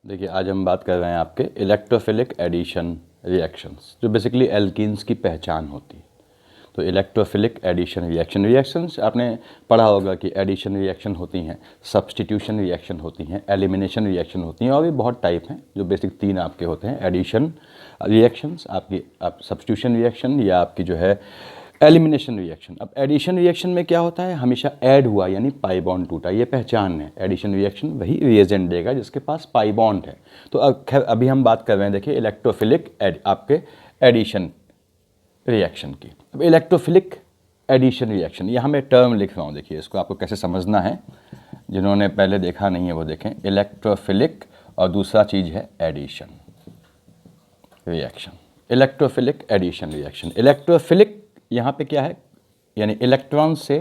देखिए, आज हम बात कर रहे हैं आपके इलेक्ट्रोफिलिक एडिशन रिएक्शंस, जो बेसिकली एल्कीन्स की पहचान होती है। तो इलेक्ट्रोफिलिक एडिशन रिएक्शंस आपने पढ़ा होगा कि एडिशन रिएक्शन होती हैं, सब्स्टिट्यूशन रिएक्शन होती हैं, एलिमिनेशन रिएक्शन होती हैं, और भी बहुत टाइप हैं जो बेसिक तीन आपके होते हैं। एडिशन रिएक्शंस, आपकी सब्स्टिट्यूशन रिएक्शन, या आपकी जो है एलिमिनेशन रिएक्शन। अब एडिशन रिएक्शन में क्या होता है, हमेशा ऐड हुआ यानी पाई बॉन्ड टूटा, ये पहचान है। एडिशन रिएक्शन वही रिएजेंट देगा जिसके पास पाई बॉन्ड है। तो अब खैर अभी हम बात कर रहे हैं, देखिए, इलेक्ट्रोफिलिक आपके एडिशन रिएक्शन की। अब इलेक्ट्रोफिलिक एडिशन रिएक्शन, यहाँ मैं टर्म लिख रहा हूँ, देखिए इसको आपको कैसे समझना है। जिन्होंने पहले देखा नहीं है वो देखें। इलेक्ट्रोफिलिक और दूसरा चीज़ है addition reaction. Electrophilic addition reaction. Electrophilic यहाँ पे क्या है, यानी इलेक्ट्रॉन से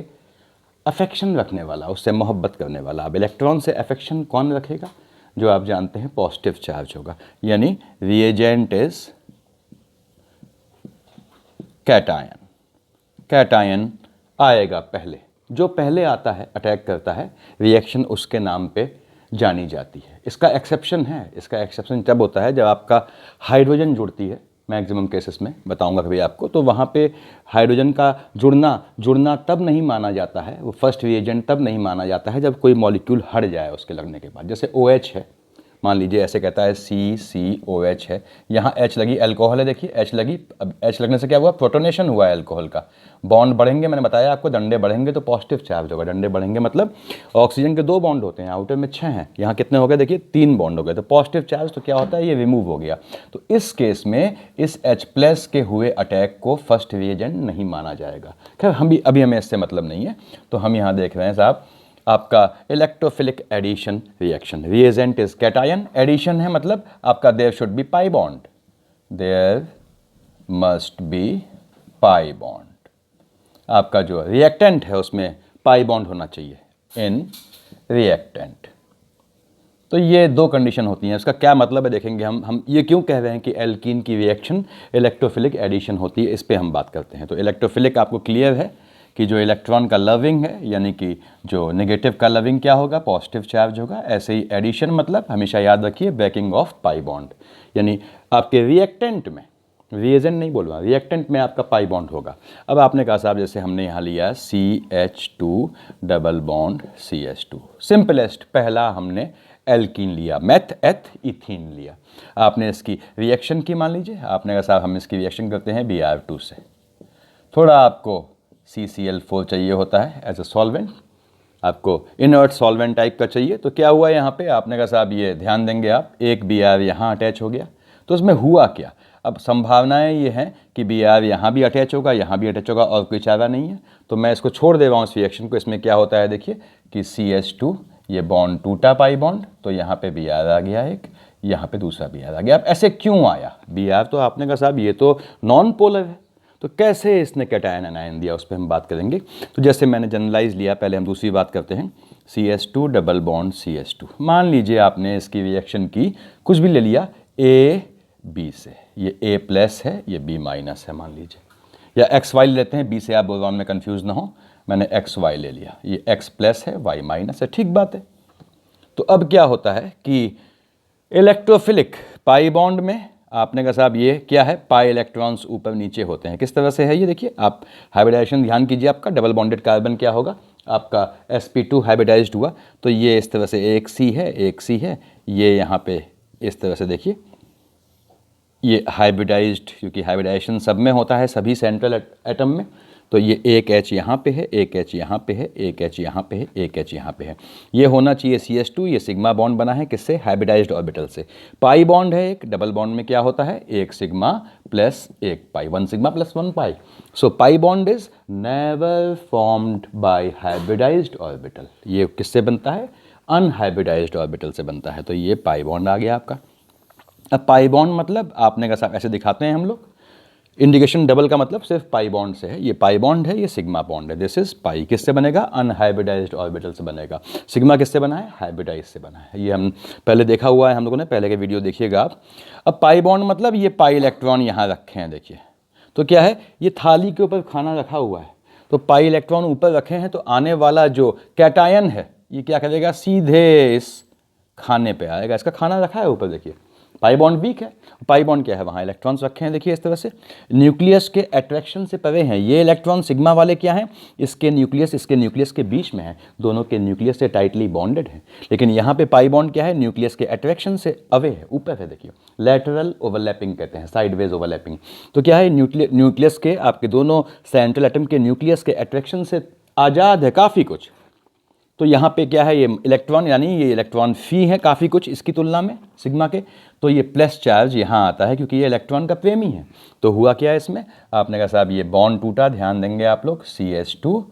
अफेक्शन रखने वाला, उससे मोहब्बत करने वाला। अब इलेक्ट्रॉन से अफेक्शन कौन रखेगा, जो आप जानते हैं पॉजिटिव चार्ज होगा, यानी रिएजेंट इज कैटायन। कैटायन आएगा पहले, जो पहले आता है अटैक करता है, रिएक्शन उसके नाम पे जानी जाती है। इसका एक्सेप्शन है, इसका एक्सेप्शन तब होता है जब आपका हाइड्रोजन जुड़ती है, मैक्सिमम केसेस में बताऊंगा कभी आपको। तो वहाँ पे हाइड्रोजन का जुड़ना तब नहीं माना जाता है, वो फर्स्ट रिएजेंट तब नहीं माना जाता है जब कोई मॉलिक्यूल हट जाए उसके लगने के बाद। जैसे OH है, मान लीजिए ऐसे कहता है CCOH है, यहाँ H लगी, अल्कोहल है, देखिए H लगी। अब H लगने से क्या हुआ, प्रोटोनेशन हुआ है अल्कोहल का। बॉन्ड बढ़ेंगे, मैंने बताया आपको, डंडे बढ़ेंगे तो पॉजिटिव चार्ज होगा। डंडे बढ़ेंगे मतलब ऑक्सीजन के 2 बॉन्ड होते हैं, आउटर में 6 हैं, यहाँ कितने हो गए, देखिए 3 बॉन्ड हो गए। तो पॉजिटिव चार्ज तो क्या होता है, ये रिमूव हो गया। तो इस केस में इस H+ के हुए अटैक को फर्स्ट रिएजेंट नहीं माना जाएगा। खैर अभी हमें इससे मतलब नहीं है। तो हम यहाँ देख रहे हैं साहब, आपका electrophilic addition reaction, reagent is cation, addition है मतलब आपका there should be pi bond, there must be pi bond. आपका जो रिएक्टेंट है उसमें पाई बॉन्ड होना चाहिए इन रिएक्टेंट। तो ये 2 कंडीशन होती हैं। इसका क्या मतलब है देखेंगे हम ये क्यों कह रहे हैं कि एल्कीन की रिएक्शन इलेक्ट्रोफिलिक एडिशन होती है, इस पे हम बात करते हैं। तो इलेक्ट्रोफिलिक आपको क्लियर है कि जो इलेक्ट्रॉन का लविंग है, यानी कि जो नेगेटिव का लविंग क्या होगा, पॉजिटिव चार्ज होगा। ऐसे ही एडिशन मतलब हमेशा याद रखिए ब्रेकिंग ऑफ पाई बॉन्ड, यानी आपके रिएक्टेंट में, रिएजेंट नहीं बोल रहा, रिएक्टेंट में आपका पाई बॉन्ड होगा। अब आपने कहा साहब, जैसे हमने यहाँ लिया CH2 double bond CH2, simplest पहला हमने एल्कीन लिया, मेथ एथ इथीन लिया। आपने इसकी रिएक्शन की, मान लीजिए आपने कहा साहब हम इसकी रिएक्शन करते हैं Br2 से। थोड़ा आपको CCl4 चाहिए होता है एज अ सॉल्वेंट, आपको इनर्ट सॉल्वेंट टाइप का चाहिए। तो क्या हुआ यहाँ पे, आपने कहा साहब ये ध्यान देंगे आप, एक Br यहाँ अटैच हो गया। तो उसमें हुआ क्या, अब संभावनाएं ये हैं कि Br यहाँ भी अटैच होगा, यहाँ भी अटैच होगा, और कोई चारा नहीं है। तो मैं इसको छोड़ दे रहा हूँ इस रिएक्शन को। इसमें क्या होता है देखिए कि CH2, ये बॉन्ड टूटा पाई बॉन्ड, तो यहाँ पे Br आ गया एक, यहाँ पे दूसरा Br आ गया। अब ऐसे क्यों आया Br, तो आपने कहा साहब ये तो नॉन पोलर है, तो कैसे इसने कैटायन एनायन दिया, उस पर हम बात करेंगे। तो जैसे मैंने जनरलाइज लिया, पहले हम दूसरी बात करते हैं। CH2 डबल बॉन्ड CH2, मान लीजिए आपने इसकी रिएक्शन की, कुछ भी ले लिया AB से, ये A+ है, ये B- है मान लीजिए, या XY लेते हैं, B से आप बोलवान में कंफ्यूज ना हो, मैंने XY ले लिया, ये X+ है, Y- है, ठीक बात है। तो अब क्या होता है कि इलेक्ट्रोफिलिक पाई बॉन्ड में आपने कहा साहब ये क्या है, पाई इलेक्ट्रॉन्स ऊपर नीचे होते हैं। किस तरह से है ये देखिए, आप हाइब्रिडाइजेशन ध्यान कीजिए, आपका डबल बॉन्डेड कार्बन क्या होगा, आपका sp2 हाइब्रिडाइज्ड हुआ, तो ये इस तरह से एक C है, एक C है, ये यहाँ पे इस तरह से देखिए, ये हाइब्रिडाइज्ड, क्योंकि हाइब्रिडाइजेशन सब में होता है, सभी सेंट्रल एटम में। तो ये एक H यहाँ पे है, एक H यहाँ पे है, एक H यहाँ पे है, एक H यहाँ पे है, ये होना चाहिए CH2। ये सिग्मा बॉन्ड बना है किससे, हाइब्रिडाइज्ड ऑर्बिटल से। पाई बॉन्ड है एक, डबल बॉन्ड में क्या होता है, एक सिग्मा प्लस एक पाई, 1 sigma plus 1 pi. So pi bond is never formed by hybridised orbital. ये किससे बनता है, अनहाइब्रिडाइज्ड ऑर्बिटल से बनता है। तो ये पाई बॉन्ड आ गया आपका। अब पाई बॉन्ड मतलब आपने कहा ऐसे दिखाते हैं हम लोग, इंडिकेशन डबल का मतलब सिर्फ पाई बॉन्ड से है। ये पाई बॉन्ड है, ये सिग्मा बॉन्ड है, दिस इज पाई। किससे बनेगा, अनहाइब्रिडाइज्ड ऑर्बिटल से बनेगा। सिग्मा किससे बना है, हाइब्रिडाइज से बना है। ये हम पहले देखा हुआ है हम लोगों ने, पहले के वीडियो देखिएगा आप। अब पाई बॉन्ड मतलब ये पाई इलेक्ट्रॉन यहाँ रखे हैं, देखिए तो क्या है, ये थाली के ऊपर खाना रखा हुआ है, तो पाई इलेक्ट्रॉन ऊपर रखे हैं, तो आने वाला जो कैटायन है ये क्या करेगा, सीधे इस खाने पे आएगा, इसका खाना रखा है ऊपर देखिए, पाई बॉन्ड वीक है, पाई बॉन्ड क्या है, वहाँ इलेक्ट्रॉन्स रखे हैं देखिए इस तरह से, न्यूक्लियस के अट्रैक्शन से परे हैं ये इलेक्ट्रॉन सिग्मा वाले, क्या हैं, इसके न्यूक्लियस के बीच में है, दोनों के न्यूक्लियस से टाइटली बॉन्डेड है। लेकिन यहाँ पे पाई बॉन्ड क्या है, न्यूक्लियस के अट्रैक्शन से अवे है, ऊपर है देखिए, लैटरल ओवरलैपिंग कहते हैं, साइडवेज ओवरलैपिंग। तो क्या है, न्यूक्लियस के आपके दोनों सेंट्रल एटम के न्यूक्लियस के अट्रैक्शन से आज़ाद है काफ़ी कुछ। तो यहाँ पे क्या है, ये इलेक्ट्रॉन, यानी ये इलेक्ट्रॉन फ्री है काफ़ी कुछ इसकी तुलना में सिग्मा के, तो ये प्लस चार्ज यहाँ आता है क्योंकि ये इलेक्ट्रॉन का प्रेमी है। तो हुआ क्या है इसमें, आपने कहा साहब ये बॉन्ड टूटा, ध्यान देंगे आप लोग, CH2,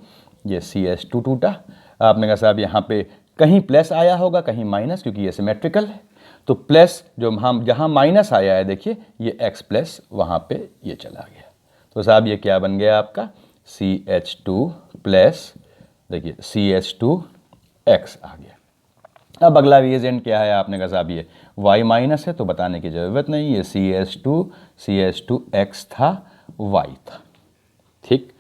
ये CH2 टूटा, आपने कहा साहब यहाँ पे कहीं प्लस आया होगा कहीं माइनस, क्योंकि ये सिमेट्रिकल है। तो प्लस जो हम जहाँ माइनस आया है देखिए, ये X प्लस वहाँ पे ये चला गया। तो साहब ये क्या बन गया आपका, CH2 प्लस, देखिए CH2X आ गया। अब अगला रिएजेंट क्या है, आपने कहा साहब ये Y माइनस है तो बताने की ज़रूरत नहीं, ये CH2X था, Y था, ठीक।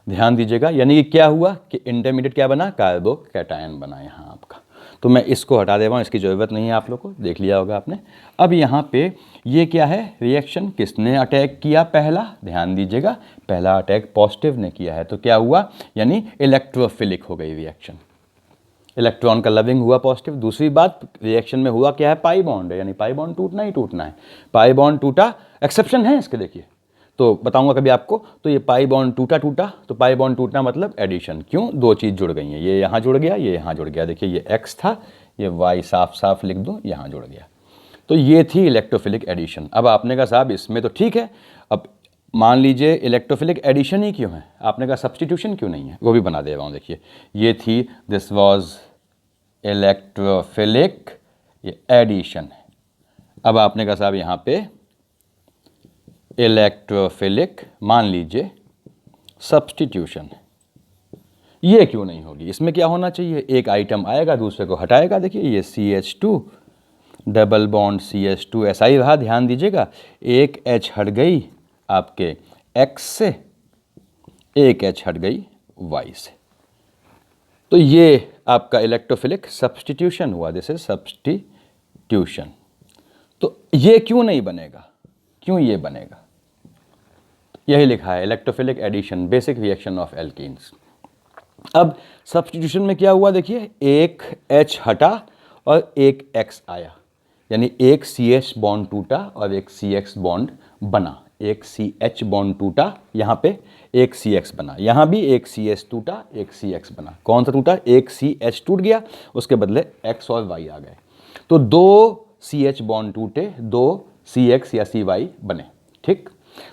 ध्यान दीजिएगा, यानी कि क्या हुआ कि इंटरमीडिएट क्या बना, कार्बोकैटायन बना यहाँ आपका। तो मैं इसको हटा दे रहा हूँ, इसकी ज़रूरत नहीं है, आप लोग को देख लिया होगा आपने। अब यहाँ पे ये क्या है, रिएक्शन किसने अटैक किया, पहला, ध्यान दीजिएगा, पहला अटैक पॉजिटिव ने किया है। तो क्या हुआ, यानी इलेक्ट्रोफिलिक हो गई रिएक्शन, इलेक्ट्रॉन का लविंग हुआ पॉजिटिव। दूसरी बात, रिएक्शन में हुआ क्या है, पाई बॉन्ड है, यानी पाई बॉन्ड टूटना ही टूटना है, पाई बॉन्ड टूटा, एक्सेप्शन है इसके देखिए, तो बताऊंगा कभी आपको। तो ये पाई बॉन्ड टूटा, तो पाई बॉन्ड टूटना मतलब एडिशन, क्यों, दो चीज़ जुड़ गई हैं, ये यहाँ जुड़ गया, ये यहाँ जुड़ गया, देखिए ये X था, ये Y साफ साफ लिख दूँ, यहाँ जुड़ गया। तो ये थी इलेक्ट्रोफिलिक एडिशन। अब आपने कहा साहब इसमें तो ठीक है, अब मान लीजिए इलेक्ट्रोफिलिक एडिशन ही क्यों है, आपने कहा सब्स्टिट्यूशन क्यों नहीं है, वो भी बना दे रहा हूँ देखिए। ये थी, दिस वाज इलेक्ट्रोफिलिक, ये एडिशन है। अब आपने कहा साहब यहाँ पे इलेक्ट्रोफिलिक, मान लीजिए सब्स्टिट्यूशन, ये क्यों नहीं होगी, इसमें क्या होना चाहिए, एक आइटम आएगा दूसरे को हटाएगा। देखिए ये CH2 डबल बॉन्ड CH2 ऐसा ही रहा, ध्यान दीजिएगा, एक H हट गई आपके X से, एक H हट गई Y से, तो ये आपका इलेक्ट्रोफिलिक सब्स्टिट्यूशन हुआ, दिस इज सब्स्टिट्यूशन। तो ये क्यों नहीं बनेगा, क्यों ये बनेगा, यही लिखा है, electrophilic addition, basic reaction of alkenes. अब सब्स्टिट्यूशन में क्या हुआ देखिए, एक H हटा और एक X आया, यानी एक CH बॉन्ड टूटा और एक CX बॉन्ड बना, एक CH बॉन्ड टूटा यहाँ पे, एक CX बना, यहाँ भी एक CS टूटा, एक CX बना। कौन सा टूटा, एक CH टूट गया, उसके बदले X और Y आ गए, तो दो CH बॉन्ड टूटे, दो CX या CY बने, ठीक।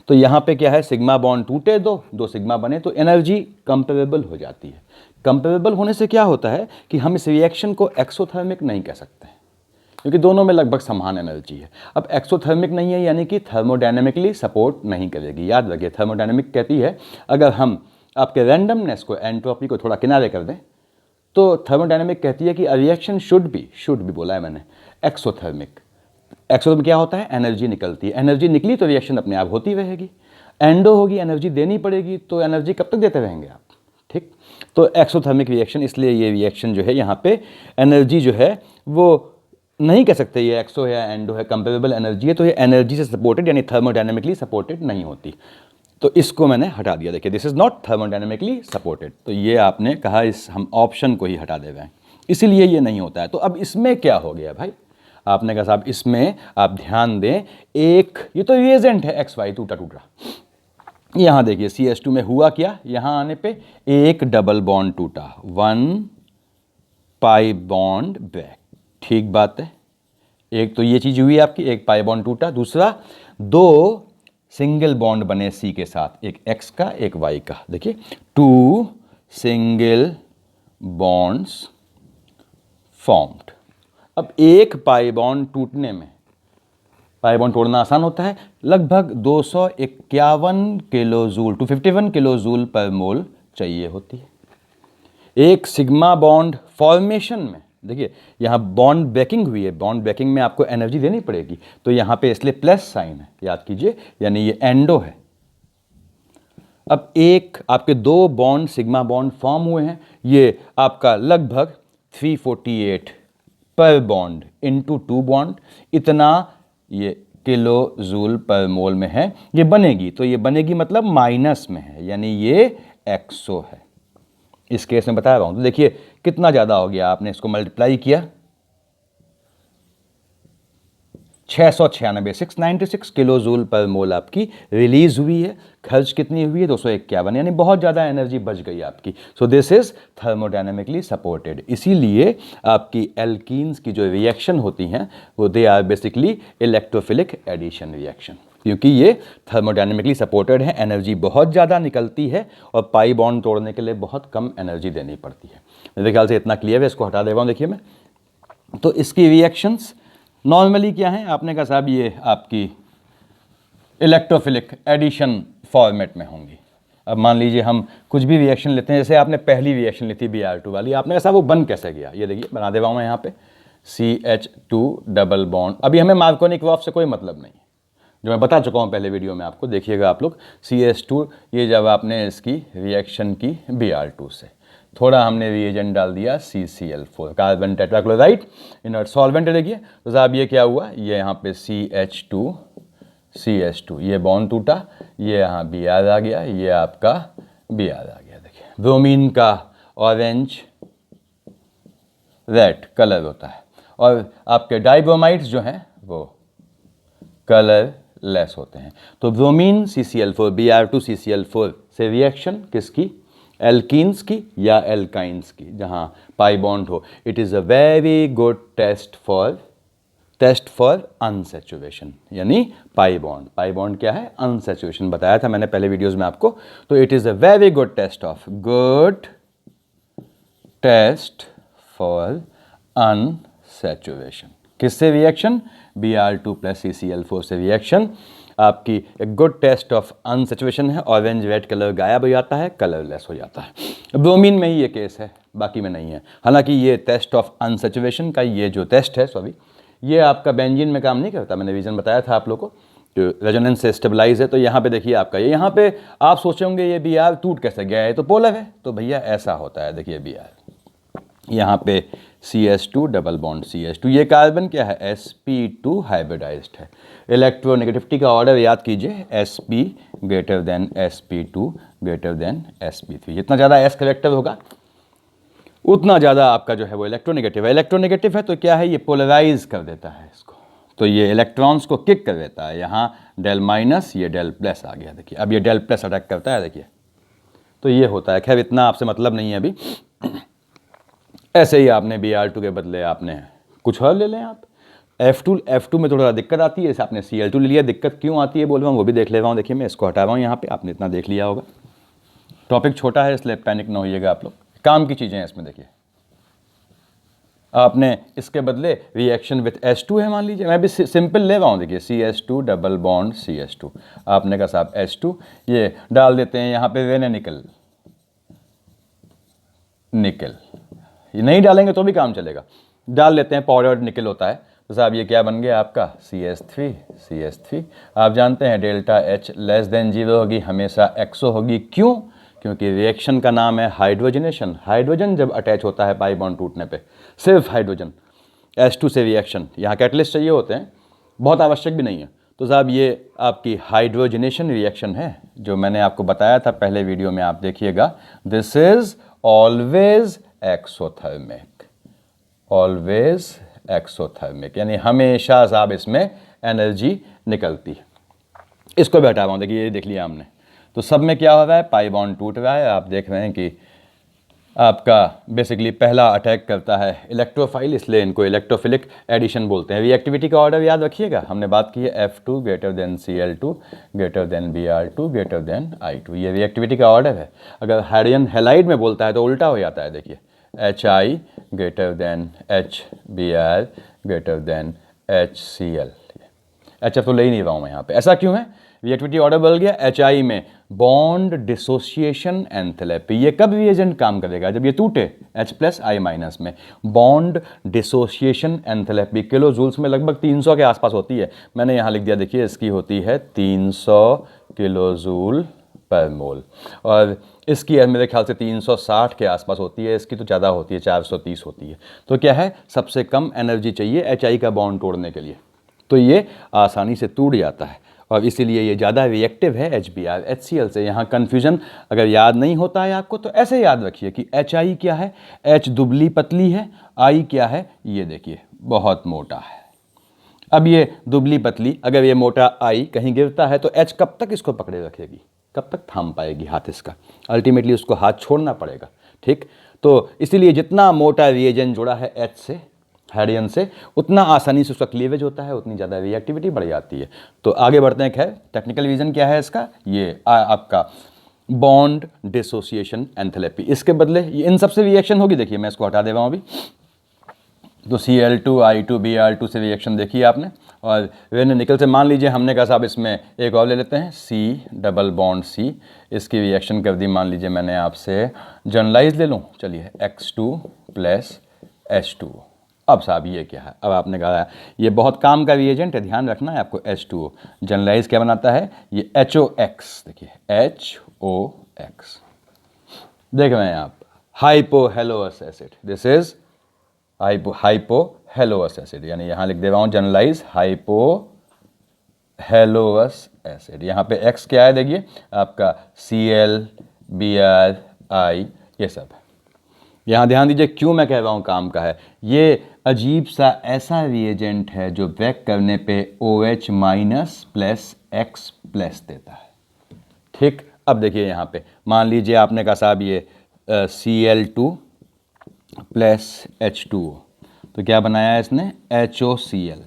तो यहाँ पे क्या है, सिग्मा बॉन्ड टूटे, दो सिग्मा बने, तो एनर्जी कंपेरेबल हो जाती है। कंपेरेबल होने से क्या होता है कि हम इस रिएक्शन को एक्सोथर्मिक नहीं कह सकते हैं, क्योंकि दोनों में लगभग समान एनर्जी है। अब एक्सोथर्मिक नहीं है यानी कि थर्मोडायनेमिकली सपोर्ट नहीं करेगी। याद रखिए, थर्मोडायनेमिक कहती है अगर हम आपके रैंडमनेस को, एंट्रोपी को थोड़ा किनारे कर दें, तो थर्मोडायनेमिक कहती है कि रिएक्शन शुड भी बोला है मैंने, एक्सोथर्मिक। एक्सोथर्मिक क्या होता है, एनर्जी निकलती है, एनर्जी निकली तो रिएक्शन अपने आप होती रहेगी। एंडो होगी, एनर्जी देनी पड़ेगी, तो एनर्जी कब तक देते रहेंगे आप, ठीक। तो एक्सोथर्मिक रिएक्शन, इसलिए ये रिएक्शन जो है यहाँ पे एनर्जी जो है वो नहीं कह सकते ये एक्सो है या एंडो है, कंपेरेबल एनर्जी है, तो ये एनर्जी से सपोर्टेड यानी थर्मोडायनेमिकली सपोर्टेड नहीं होती। तो इसको मैंने हटा दिया, देखिए this is not thermodynamically supported, तो ये आपने कहा इस हम ऑप्शन को ही हटा दे रहे हैं, इसीलिए ये नहीं होता है। तो अब इसमें क्या हो गया भाई, आपने कहा साहब इसमें आप ध्यान दें, एक ये तो रिएजेंट है XY टूटा, यहाँ देखिए CH2 में हुआ क्या, यहाँ आने पे एक डबल बॉन्ड टूटा, 1 पाई बॉन्ड बैक, ठीक बात है। एक तो ये चीज़ हुई आपकी, एक पाई बॉन्ड टूटा, दूसरा दो सिंगल बॉन्ड बने C के साथ, एक X का एक Y का, देखिए 2 सिंगल बॉन्ड्स फॉर्म्ड। अब एक पाई बॉन्ड टूटने में, पाई बॉन्ड तोड़ना आसान होता है, लगभग 251 किलो जूल 251 किलो जूल पर मोल चाहिए होती है। एक सिग्मा बॉन्ड फॉर्मेशन में देखिए यहाँ बॉन्ड ब्रेकिंग हुई है, बॉन्ड ब्रेकिंग में आपको एनर्जी देनी पड़ेगी, तो यहाँ पे इसलिए प्लस साइन है, याद कीजिए, यानी ये एंडो है। अब एक आपके दो बॉन्ड सिग्मा बॉन्ड फॉर्म हुए हैं, ये आपका लगभग 348 पर बॉन्ड इनटू 2 बॉन्ड, इतना ये किलो जूल पर मोल में है, ये बनेगी। तो ये बनेगी मतलब माइनस में है, यानी ये 100 है। इस केस में बता रहा हूं। तो देखिए कितना ज़्यादा हो गया, आपने इसको मल्टीप्लाई किया 696, 696 किलो जूल पर मोल आपकी रिलीज हुई है। खर्च कितनी हुई है? 251, यानी बहुत ज़्यादा एनर्जी बच गई आपकी। So this is thermodynamically supported. इसीलिए आपकी एल्कीन्स की जो रिएक्शन होती हैं वो they are basically electrophilic addition reaction, क्योंकि ये थर्मोडायनेमिकली सपोर्टेड है, एनर्जी बहुत ज़्यादा निकलती है और पाई बॉन्ड तोड़ने के लिए बहुत कम एनर्जी देनी पड़ती है। मेरे ख्याल से इतना क्लियर है, इसको हटा दे रहा हूँ। देखिए मैं, तो इसकी रिएक्शंस नॉर्मली क्या है, आपने कहा साहब ये आपकी इलेक्ट्रोफिलिक एडिशन फॉर्मेट में होंगी। अब मान लीजिए हम कुछ भी रिएक्शन लेते हैं, जैसे आपने पहली रिएक्शन ली थी Br2 वाली, आपने कहा साहब वो बन कैसे गया, ये देखिए बना दे रहा हूँ मैं यहाँ पे CH2 डबल बॉन्ड। अभी हमें मार्कोनिक से कोई मतलब नहीं है, जो मैं बता चुका हूँ पहले वीडियो में आपको। देखिएगा आप लोग, CH2 ये जब आपने इसकी रिएक्शन की Br2 से, थोड़ा हमने रिएजेंट डाल दिया CCl4 carbon tetrachloride, inert solvent. देखिए तो साहब ये क्या हुआ, ये यहाँ पे CH2 ये बॉन्ड टूटा, ये यहाँ Br आ गया, ये आपका Br आ गया। देखिए ब्रोमीन का ऑरेंज रेड कलर होता है और आपके डाइब्रोमाइड्स जो हैं वो कलरलेस होते हैं। तो ब्रोमीन CCl4 Br2 CCl4 से रिएक्शन किसकी, एल्कीन्स की या एल्काइंस की, जहां पाई बॉन्ड हो। It is a very good test for unsaturation, यानी पाई बॉन्ड क्या है, अनसैचुरेशन, बताया था मैंने पहले वीडियोस में आपको। तो it is a very good test for unsaturation. किससे रिएक्शन, Br2 प्लस CCl4 से रिएक्शन आपकी एक गुड टेस्ट ऑफ अनसैचुरेशन है। ऑरेंज रेड कलर गायब हो जाता है, कलरलेस हो जाता है। ब्रोमीन में ही ये केस है, बाकी में नहीं है। हालांकि ये टेस्ट ऑफ अनसैचुरेशन का ये जो टेस्ट है, ये आपका बेंजीन में काम नहीं करता, मैंने रीज़न बताया था आप लोगों को, जो रेजोनेंस से स्टेबलाइज है। तो यहाँ पे देखिए आपका ये, यहाँ पे आप सोचेंगे ये Br टूट कैसे गया है, तो पोलर है। तो भैया ऐसा होता है, देखिए Br यहाँ पे CH2 डबल बॉन्ड CH2, ये कार्बन क्या है, sp2 हाइब्रिडाइज्ड है। इलेक्ट्रोनेगेटिविटी का ऑर्डर याद कीजिए, sp greater than sp2 greater than sp3। जितना ज़्यादा s करेक्टर होगा उतना ज़्यादा आपका जो है वो इलेक्ट्रोनेगेटिव है। इलेक्ट्रोनेगेटिव है तो क्या है, ये पोलराइज कर देता है इसको, तो ये इलेक्ट्रॉन्स को किक कर देता है। यहाँ डेल माइनस, ये डेल प्लस आ गया। देखिए अब ये डेल प्लस अटैक करता है, देखिए तो ये होता है। खैर इतना आपसे मतलब नहीं है अभी। ऐसे ही आपने Br2 के बदले आपने कुछ और ले लें आप, F2 में थोड़ा दिक्कत आती है। जैसे आपने Cl2 ले लिया, दिक्कत क्यों आती है बोल रहा हूँ, वो भी देख ले रहा हूँ। देखिए मैं इसको हटा रहा हूँ यहाँ पे, आपने इतना देख लिया होगा। टॉपिक छोटा है इसलिए पैनिक ना होइएगा आप लोग, काम की चीज़ें हैं इसमें। देखिए आपने इसके बदले रिएक्शन विथ H2 है, मान लीजिए मैं भी सिंपल ले रहा हूँ। देखिए CH2 डबल बॉन्ड CH2, आपने कहा साहब H2, ये डाल देते हैं यहाँ पे वेने निकल, ये नहीं डालेंगे तो भी काम चलेगा, डाल लेते हैं पाउडर्ड निकल होता है। तो साहब ये क्या बन गया आपका CH3। आप जानते हैं डेल्टा H लेस देन 0 होगी, हमेशा एक्सो होगी। क्यों? क्योंकि रिएक्शन का नाम है हाइड्रोजनेशन। हाइड्रोजन जब अटैच होता है पाई बॉन्ड टूटने पे, सिर्फ हाइड्रोजन, H2 से रिएक्शन, यहाँ कैटलिस्ट चाहिए होते हैं, बहुत आवश्यक भी नहीं है। तो साहब ये आपकी हाइड्रोजनेशन रिएक्शन है, जो मैंने आपको बताया था पहले वीडियो में, आप देखिएगा। दिस इज ऑलवेज एक्सोथर्मिक, यानी हमेशा साहब इसमें एनर्जी निकलती है। इसको भी हटा रहा हूँ। देखिए ये देख लिया हमने। तो सब में क्या हो रहा है, पाई बॉन्ड टूट रहा है। आप देख रहे हैं कि आपका बेसिकली पहला अटैक करता है इलेक्ट्रोफाइल, इसलिए इनको इलेक्ट्रोफिलिक एडिशन बोलते हैं। रिएक्टिविटी का ऑर्डर याद रखिएगा, हमने बात की है F2 greater than Cl2 greater than Br2 greater than I2, ये रिएक्टिविटी का ऑर्डर है। अगर हाइड्रोजन हैलाइड में बोलता है तो उल्टा हो जाता है। देखिए HI greater than HBr greater than HCl, HF तो ले ही नहीं रहा हूँ मैं यहाँ पे। ऐसा क्यों है, रिएक्टिविटी ऑर्डर बदल गया। HI में बॉन्ड डिसोसिएशन एंथैल्पी, ये कब रिएजेंट काम करेगा, जब ये टूटे H प्लस I माइनस में। Bond dissociation enthalpy kilo joules में लगभग 300 के आसपास होती है। मैंने यहाँ लिख दिया, देखिए इसकी होती है 300 किलो जूल पर मोल। और इसकी मेरे ख्याल से 360 के आसपास होती है, इसकी तो ज़्यादा होती है, 430 होती है। तो क्या है, सबसे कम एनर्जी चाहिए HI का बॉन्ड तोड़ने के लिए, तो ये आसानी से टूट जाता है और इसीलिए ये ज़्यादा रिएक्टिव है HBr HCl से। यहाँ कन्फ्यूजन अगर याद नहीं होता है आपको तो ऐसे याद रखिए कि HI क्या है, H दुबली पतली है, I क्या है, ये देखिए बहुत मोटा है। अब ये दुबली पतली, अगर ये मोटा I कहीं गिरता है तो H कब तक इसको पकड़े रखेगी, कब तक थाम पाएगी हाथ इसका, अल्टीमेटली उसको हाथ छोड़ना पड़ेगा। ठीक, तो इसीलिए जितना मोटा रिएजेंट जुड़ा है H से, हाइड्रोजन से, उतना आसानी से उसका क्लीवेज होता है, उतनी ज़्यादा रिएक्टिविटी बढ़ जाती है। तो आगे बढ़ते हैं। खैर टेक्निकल रीज़न क्या है इसका, ये आपका बॉन्ड डिसोसिएशन एंथैल्पी। इसके बदले ये इन सबसे रिएक्शन होगी, देखिए मैं इसको हटा दे रहा हूँ अभी। तो Cl2I2Br2 से रिएक्शन देखिए आपने, और वेन निकल से मान लीजिए हमने कहा साहब इसमें एक और ले लेते हैं C डबल बॉन्ड C, इसकी रिएक्शन कर दी, मान लीजिए मैंने आपसे जनरलाइज ले लूँ, चलिए X2 प्लस H2। अब साहब ये क्या है, अब आपने कहा ये बहुत काम का रिएजेंट है, ध्यान रखना है आपको। H2O जनरलाइज क्या बनाता है, ये HOX, देखिए HOX, देख रहे हैं आप, हाइपोहेलोअस एसिड, दिस इज हाइपोहेलोअस एसिड, यानी यहाँ लिख दे रहा हूँ जनरलाइज हाइपोहेलोअस एसिड। यहाँ पे X क्या है, देखिए आपका Cl Br I, ये सब है। यहाँ ध्यान दीजिए क्यों मैं कह रहा हूँ काम का है, ये अजीब सा ऐसा रिएजेंट है जो ब्रेक करने पे OH minus plus X plus देता है। ठीक, अब देखिए यहाँ पे मान लीजिए आपने कहा साहब ये Cl2 प्लस H2O, तो क्या बनाया है इसने, HOCl,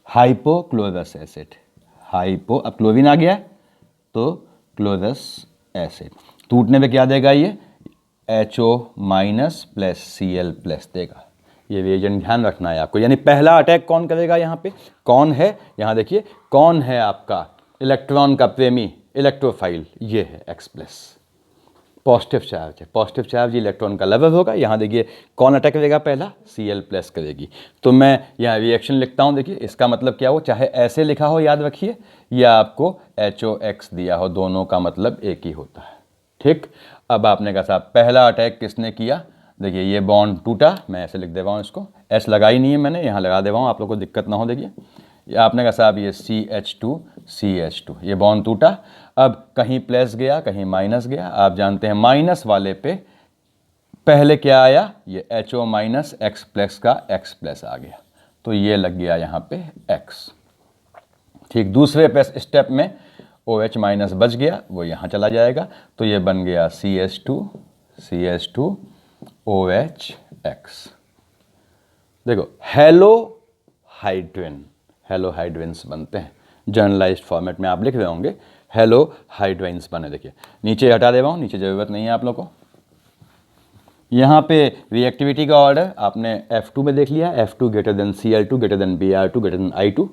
हाइपोक्लोरस एसिड, हाइपो, अब क्लोरीन आ गया तो क्लोरस एसिड, टूटने पे क्या देगा ये, HO minus plus Cl plus देगा। ये रिएजेंट ध्यान रखना है आपको। यानी पहला अटैक कौन करेगा, यहाँ पे कौन है, यहाँ देखिए कौन है आपका इलेक्ट्रॉन का प्रेमी, इलेक्ट्रोफाइल, ये है X प्लस, पॉजिटिव चार्ज है, पॉजिटिव चार्ज इलेक्ट्रॉन का लेवल होगा। यहाँ देखिए कौन अटैक करेगा, पहला Cl प्लस करेगी। तो मैं यहाँ रिएक्शन लिखता हूँ, देखिए इसका मतलब क्या हो, चाहे ऐसे लिखा हो याद रखिए, या आपको HOX दिया हो, दोनों का मतलब एक ही होता है। ठीक, अब आपने कहा साहब पहला अटैक किसने किया, देखिए ये बॉन्ड टूटा, मैं ऐसे लिख दे रहा हूँ इसको, S लगाई नहीं है मैंने, यहाँ लगा दे रहा हूँ आप लोग को दिक्कत ना हो। देखिए ये आपने कहा साहब ये CH2, ये बॉन्ड टूटा, अब कहीं प्लस गया कहीं माइनस गया, आप जानते हैं माइनस वाले पे पहले क्या आया, ये HO माइनस X प्लस का X प्लस आ गया, तो ये लग गया यहाँ पे X। ठीक, दूसरे पे स्टेप में OH माइनस बच गया, वो यहाँ चला जाएगा, तो ये बन गया CH2 OH X। देखो हेलोहाइड्रिन्स बनते हैं, जर्नलाइज्ड फॉर्मेट में आप लिख रहे होंगे हेलोहाइड्रिन्स बने। देखिए नीचे हटा दे रहा हूँ, नीचे ज़रूरत नहीं है आप लोगों को। यहाँ पे रिएक्टिविटी का ऑर्डर आपने F2 में देख लिया, F2 greater than Cl2 greater than Br2 greater than I2।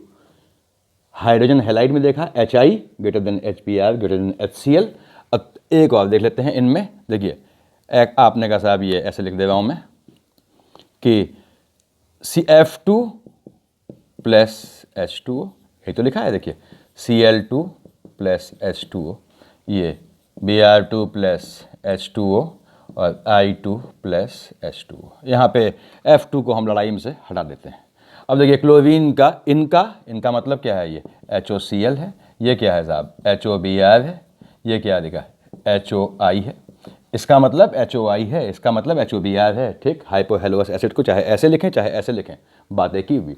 Hydrogen halide में देखा HI greater than HBr greater than HCl। अब एक और देख लेते हैं इनमें, देखिए आपने कहा साहब ये ऐसे लिख दे रहा हूँ मैं कि F2 प्लस H2O, ये तो लिखा है, देखिए Cl2 प्लस H2O, ये Br2 प्लस H2O और I2 प्लस H2O। यहाँ पे F2 को हम लड़ाई में से हटा देते हैं। अब देखिए क्लोरीन का इनका मतलब क्या है, ये HOCl है, ये क्या है साहब HOBr है, ये क्या दिखा HOI है, इसका मतलब HOI है, इसका मतलब HOBr है। ठीक, हाइपोहेलोअस एसिड को चाहे ऐसे लिखें चाहे ऐसे लिखें, बात एक ही हुई।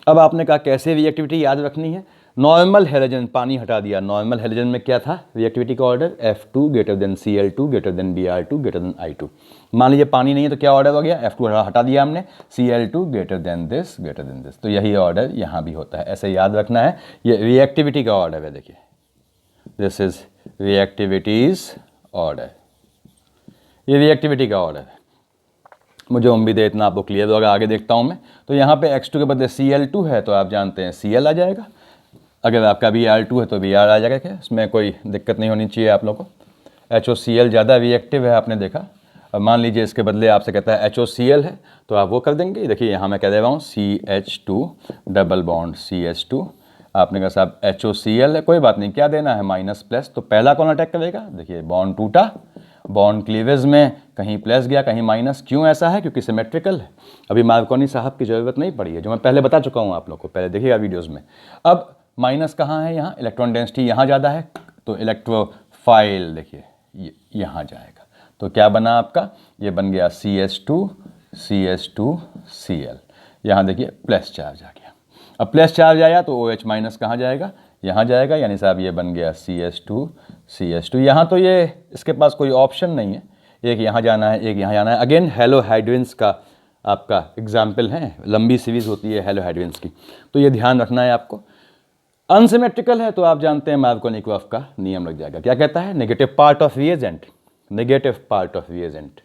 अब आपने कहा कैसे रिएक्टिविटी याद रखनी है, नॉर्मल हेलोजन, पानी हटा दिया, नॉर्मल हेलोजन में क्या था रिएक्टिविटी का order, F2 greater than Cl2 greater than Br2 greater than I2। मान लीजिए पानी नहीं है तो क्या ऑर्डर हो गया, F2 हटा दिया हमने, Cl2 greater than this greater than this, तो यही ऑर्डर यहाँ भी होता है, ऐसे याद रखना है। ये रिएक्टिविटी का ऑर्डर है, देखिए दिस इज रिएक्टिविटीज ऑर्डर, ये रिएक्टिविटी का ऑर्डर है। मुझे उम्मीद है इतना आपको क्लियर होगा। आगे देखता हूँ मैं, तो यहाँ पे X2 के बदले Cl2 है तो आप जानते हैं Cl आ जाएगा, अगर आपका Br2 है तो Br आ जाएगा, क्या इसमें कोई दिक्कत नहीं होनी चाहिए आप लोग को। HOCl ज़्यादा रिएक्टिव है आपने देखा। अब मान लीजिए इसके बदले आपसे कहता है HOCl है तो आप वो कर देंगे। देखिए यहाँ मैं कह दे रहा हूँ CH2 डबल बॉन्ड CH2, आपने कहा साहब HOCl है, कोई बात नहीं, क्या देना है, माइनस प्लस, तो पहला कौन अटैक करेगा, देखिए बॉन्ड टूटा, बॉन्ड क्लीवेज में कहीं प्लस गया कहीं माइनस, क्यों ऐसा है, क्योंकि सिमेट्रिकल है। अभी मार्कोनी साहब की ज़रूरत नहीं पड़ी है, जो मैं पहले बता चुका हूँ आप लोग को, पहले देखिएगा वीडियोज़ में। अब माइनस कहाँ है, यहाँ इलेक्ट्रॉन डेंसिटी यहाँ ज़्यादा है, तो इलेक्ट्रोफाइल देखिए यहाँ जाएगा, तो क्या बना आपका, ये बन गया CH2Cl, यहाँ देखिए प्लस चार्ज आ गया। अब प्लस चार्ज आया तो OH माइनस कहाँ जाएगा, यहाँ जाएगा, यानी साहब ये बन गया CH2। यहाँ तो ये इसके पास कोई ऑप्शन नहीं है, एक यहाँ जाना है एक यहाँ जाना है। अगेन हेलोहाइड्रिन्स का आपका एग्जाम्पल है, लंबी सीरीज होती है हेलोहाइड्रिन्स की, तो ये ध्यान रखना है आपको। अनसिमेट्रिकल है तो आप जानते हैं मार्कोनिकॉफ का नियम लग जाएगा, क्या कहता है, negative part of reagent, negative part of reagent,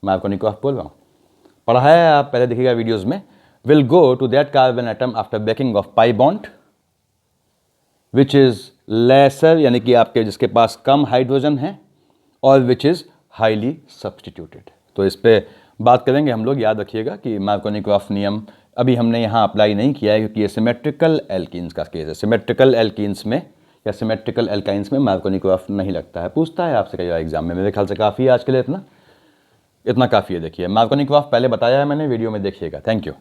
Markovnikov बोल रहा हूँ, पढ़ा है आप, पहले देखिएगा वीडियोज़ में, will go to that carbon atom after breaking of pi bond which is lesser, यानी कि आपके जिसके पास कम हाइड्रोजन है, और which is highly substituted। तो इस पे बात करेंगे हम लोग, याद रखिएगा कि मार्कोनिकॉफ नियम अभी हमने यहाँ अप्लाई नहीं किया है, क्योंकि ये सिमेट्रिकल एल्कीन्स का केस है। सिमेट्रिकल एल्कीन्स में या सिमेट्रिकल एल्काइंस में मार्कोनिकॉफ नहीं लगता है, पूछता है आपसे कई बार एग्जाम में। मेरे ख्याल से काफ़ी है आज के लिए, इतना काफ़ी है। देखिए मार्कोनिकॉफ पहले बताया है मैंने वीडियो में, देखिएगा। Thank you.